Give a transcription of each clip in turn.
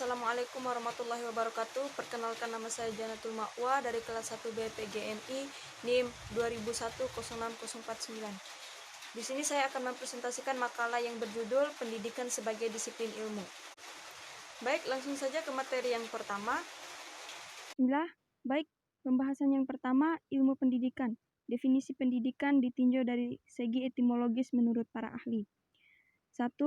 Assalamualaikum warahmatullahi wabarakatuh. Perkenalkan, nama saya Janatul Ma'wa dari kelas 1B PGMI NIM 2001-06049. Di sini saya akan mempresentasikan makalah yang berjudul Pendidikan sebagai Disiplin Ilmu. Baik, langsung saja ke materi yang pertama. Baik, pembahasan yang pertama, ilmu pendidikan. Definisi pendidikan ditinjau dari segi etimologis menurut para ahli. 1.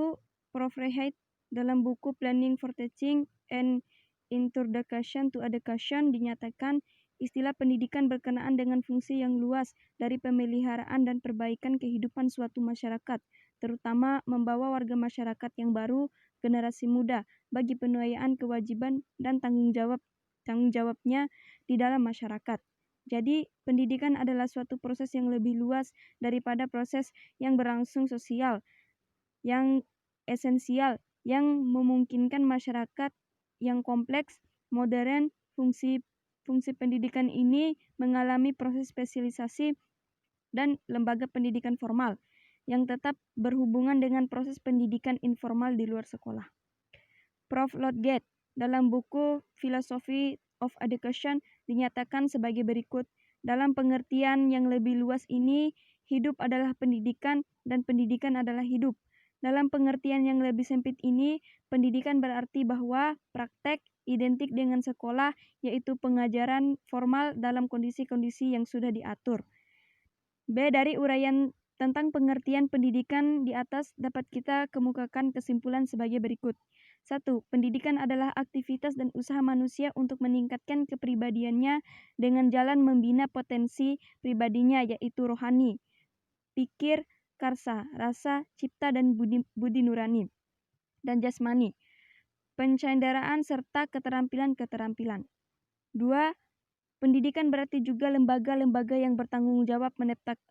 Prof. Reheid dalam buku Planning for Teaching and Introduction to Education dinyatakan istilah pendidikan berkenaan dengan fungsi yang luas dari pemeliharaan dan perbaikan kehidupan suatu masyarakat, terutama membawa warga masyarakat yang baru, generasi muda, bagi penuaian kewajiban dan tanggung jawabnya di dalam masyarakat. Jadi, pendidikan adalah suatu proses yang lebih luas daripada proses yang berlangsung sosial, yang esensial, yang memungkinkan masyarakat yang kompleks, modern. Fungsi pendidikan ini mengalami proses spesialisasi dan lembaga pendidikan formal yang tetap berhubungan dengan proses pendidikan informal di luar sekolah. Prof. Lodgate dalam buku Philosophy of Education dinyatakan sebagai berikut. Dalam pengertian yang lebih luas ini, hidup adalah pendidikan dan pendidikan adalah hidup. Dalam pengertian yang lebih sempit ini, pendidikan berarti bahwa praktek identik dengan sekolah, yaitu pengajaran formal dalam kondisi-kondisi yang sudah diatur. B. Dari uraian tentang pengertian pendidikan di atas dapat kita kemukakan kesimpulan sebagai berikut. 1. Pendidikan adalah aktivitas dan usaha manusia untuk meningkatkan kepribadiannya dengan jalan membina potensi pribadinya, yaitu rohani, pikir, karsa, rasa, cipta, dan budi nurani, dan jasmani, pencenderaan, serta keterampilan-keterampilan. 2. Pendidikan berarti juga lembaga-lembaga yang bertanggung jawab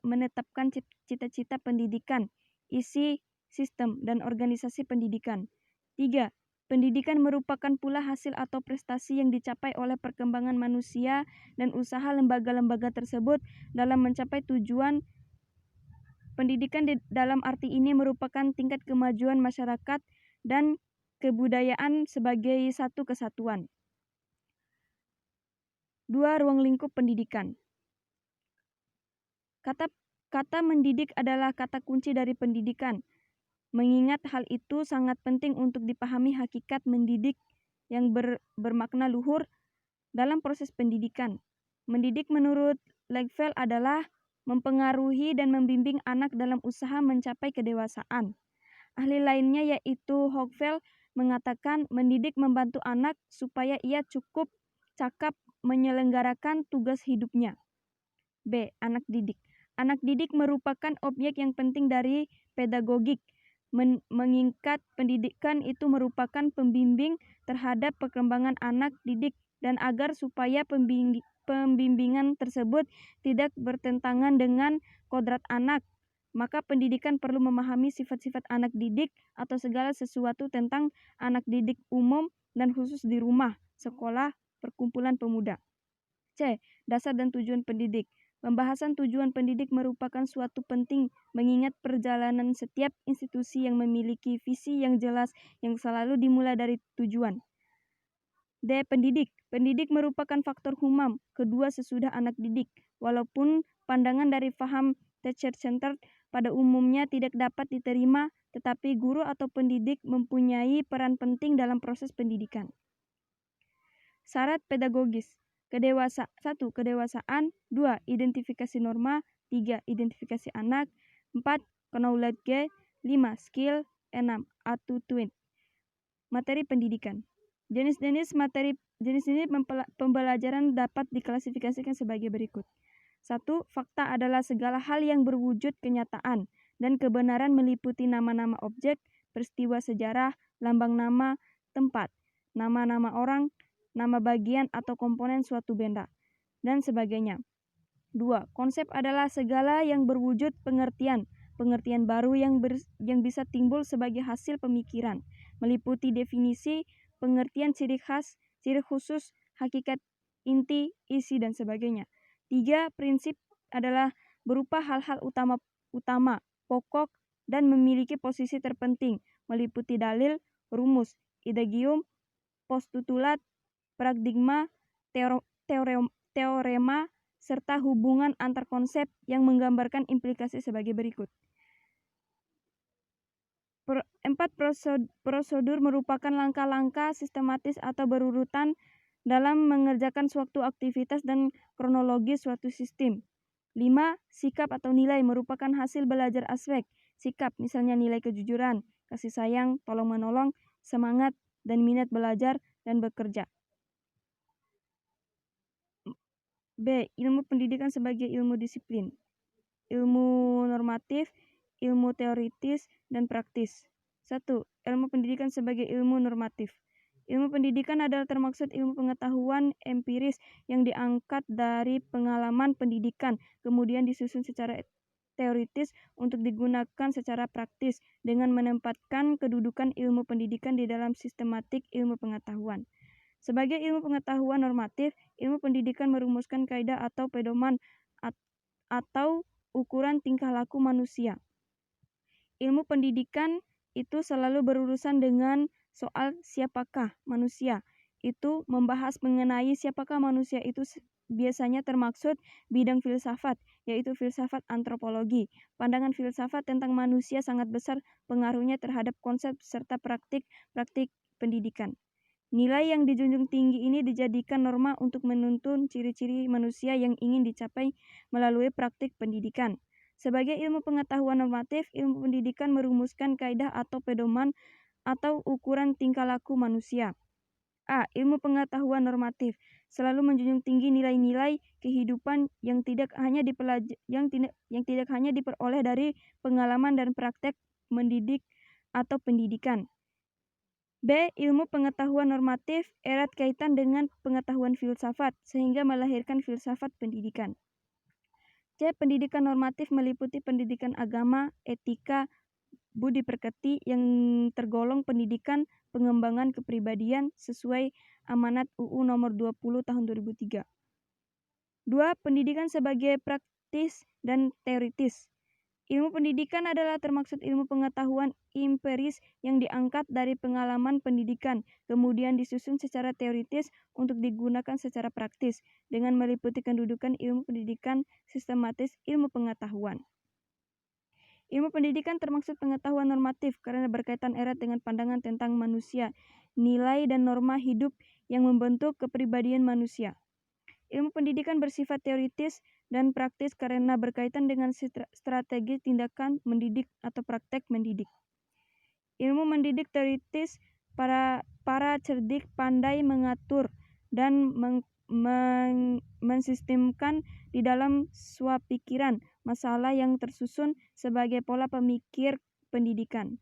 menetapkan cita-cita pendidikan, isi, sistem, dan organisasi pendidikan. 3. Pendidikan merupakan pula hasil atau prestasi yang dicapai oleh perkembangan manusia dan usaha lembaga-lembaga tersebut dalam mencapai tujuan. Pendidikan dalam arti ini merupakan tingkat kemajuan masyarakat dan kebudayaan sebagai satu kesatuan. 2. Ruang lingkup pendidikan. Kata mendidik adalah kata kunci dari pendidikan. Mengingat hal itu sangat penting untuk dipahami hakikat mendidik yang bermakna luhur dalam proses pendidikan. Mendidik menurut Legfeld adalah mempengaruhi dan membimbing anak dalam usaha mencapai kedewasaan. Ahli lainnya yaitu Hogfeld mengatakan mendidik membantu anak supaya ia cukup cakap menyelenggarakan tugas hidupnya. B. Anak didik. Anak didik merupakan objek yang penting dari pedagogik, mengingat pendidikan itu merupakan pembimbing terhadap perkembangan anak didik, dan agar supaya pembimbingan tersebut tidak bertentangan dengan kodrat anak, maka pendidikan perlu memahami sifat-sifat anak didik atau segala sesuatu tentang anak didik umum dan khusus di rumah, sekolah, perkumpulan pemuda. C. Dasar dan tujuan pendidik. Pembahasan tujuan pendidik merupakan suatu penting mengingat perjalanan setiap institusi yang memiliki visi yang jelas yang selalu dimulai dari tujuan. D. Pendidik. Pendidik merupakan faktor humam kedua sesudah anak didik. Walaupun pandangan dari paham teacher-centered pada umumnya tidak dapat diterima, tetapi guru atau pendidik mempunyai peran penting dalam proses pendidikan. Syarat pedagogis. 1. Kedewasaan. 2. Identifikasi norma. 3. Identifikasi anak. 4. Knowledge. 5. Skill. 6. Attitude. Materi pendidikan. Jenis-jenis pembelajaran dapat diklasifikasikan sebagai berikut. 1. Fakta adalah segala hal yang berwujud kenyataan dan kebenaran meliputi nama-nama objek, peristiwa sejarah, lambang nama, tempat, nama-nama orang, nama bagian atau komponen suatu benda, dan sebagainya. 2. Konsep adalah segala yang berwujud pengertian baru yang bisa timbul sebagai hasil pemikiran, meliputi definisi, pengertian ciri khas, ciri khusus, hakikat, inti, isi, dan sebagainya. 3. Prinsip adalah berupa hal-hal utama, pokok, dan memiliki posisi terpenting, meliputi dalil, rumus, idegium, postulat, paradigma, teorema, serta hubungan antar konsep yang menggambarkan implikasi sebagai berikut. 4 prosedur merupakan langkah-langkah sistematis atau berurutan dalam mengerjakan suatu aktivitas dan kronologis suatu sistem. 5. Sikap atau nilai merupakan hasil belajar aspek. Sikap, misalnya nilai kejujuran, kasih sayang, tolong-menolong, semangat, dan minat belajar dan bekerja. B. Ilmu pendidikan sebagai ilmu disiplin. Ilmu normatif, ilmu teoritis, dan praktis. 1. Ilmu pendidikan sebagai ilmu normatif. Ilmu pendidikan adalah termaksud ilmu pengetahuan empiris yang diangkat dari pengalaman pendidikan, kemudian disusun secara teoritis untuk digunakan secara praktis dengan menempatkan kedudukan ilmu pendidikan di dalam sistematik ilmu pengetahuan. Sebagai ilmu pengetahuan normatif, ilmu pendidikan merumuskan kaidah atau pedoman atau ukuran tingkah laku manusia. Ilmu pendidikan itu selalu berurusan dengan soal siapakah manusia. Itu membahas mengenai siapakah manusia itu biasanya termaksud bidang filsafat, yaitu filsafat antropologi. Pandangan filsafat tentang manusia sangat besar pengaruhnya terhadap konsep serta praktik pendidikan. Nilai yang dijunjung tinggi ini dijadikan norma untuk menuntun ciri-ciri manusia yang ingin dicapai melalui praktik pendidikan. Sebagai ilmu pengetahuan normatif, ilmu pendidikan merumuskan kaidah atau pedoman atau ukuran tingkah laku manusia. A. Ilmu pengetahuan normatif selalu menjunjung tinggi nilai-nilai kehidupan yang tidak hanya diperoleh dari pengalaman dan praktek mendidik atau pendidikan. B. Ilmu pengetahuan normatif erat kaitan dengan pengetahuan filsafat, sehingga melahirkan filsafat pendidikan. C. Pendidikan normatif meliputi pendidikan agama, etika, budi pekerti yang tergolong pendidikan pengembangan kepribadian sesuai amanat UU nomor 20 tahun 2003. 2. Pendidikan sebagai praktis dan teoritis. Ilmu pendidikan adalah termaksud ilmu pengetahuan empiris yang diangkat dari pengalaman pendidikan, kemudian disusun secara teoritis untuk digunakan secara praktis, dengan meliputi kedudukan ilmu pendidikan sistematis ilmu pengetahuan. Ilmu pendidikan termaksud pengetahuan normatif karena berkaitan erat dengan pandangan tentang manusia, nilai dan norma hidup yang membentuk kepribadian manusia. Ilmu pendidikan bersifat teoritis dan praktis karena berkaitan dengan strategi tindakan mendidik atau praktek mendidik. Ilmu mendidik teoritis para cerdik pandai mengatur dan mensistemkan di dalam swapikiran masalah yang tersusun sebagai pola pemikir pendidikan.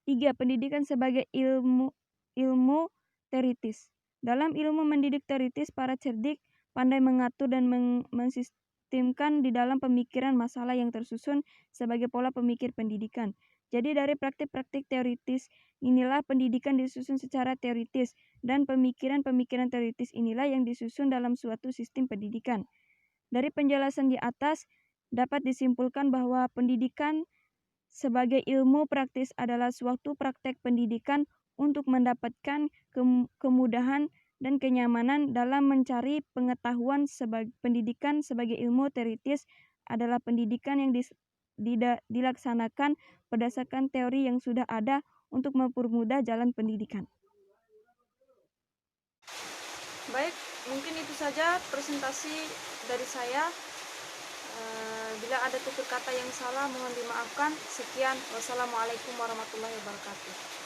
3. Pendidikan sebagai ilmu teoritis. Dalam ilmu mendidik teoritis, para cerdik pandai mengatur dan mensistemkan di dalam pemikiran masalah yang tersusun sebagai pola pemikir pendidikan. Jadi dari praktik-praktik teoritis inilah pendidikan disusun secara teoritis, dan pemikiran-pemikiran teoritis inilah yang disusun dalam suatu sistem pendidikan. Dari penjelasan di atas dapat disimpulkan bahwa pendidikan sebagai ilmu praktis adalah suatu praktek pendidikan untuk mendapatkan kemudahan dan kenyamanan dalam mencari pengetahuan. Pendidikan sebagai ilmu teoritis adalah pendidikan yang dilaksanakan berdasarkan teori yang sudah ada untuk mempermudah jalan pendidikan. Baik, mungkin itu saja presentasi dari saya. Bila ada tutur kata yang salah mohon dimaafkan. Sekian, wassalamualaikum warahmatullahi wabarakatuh.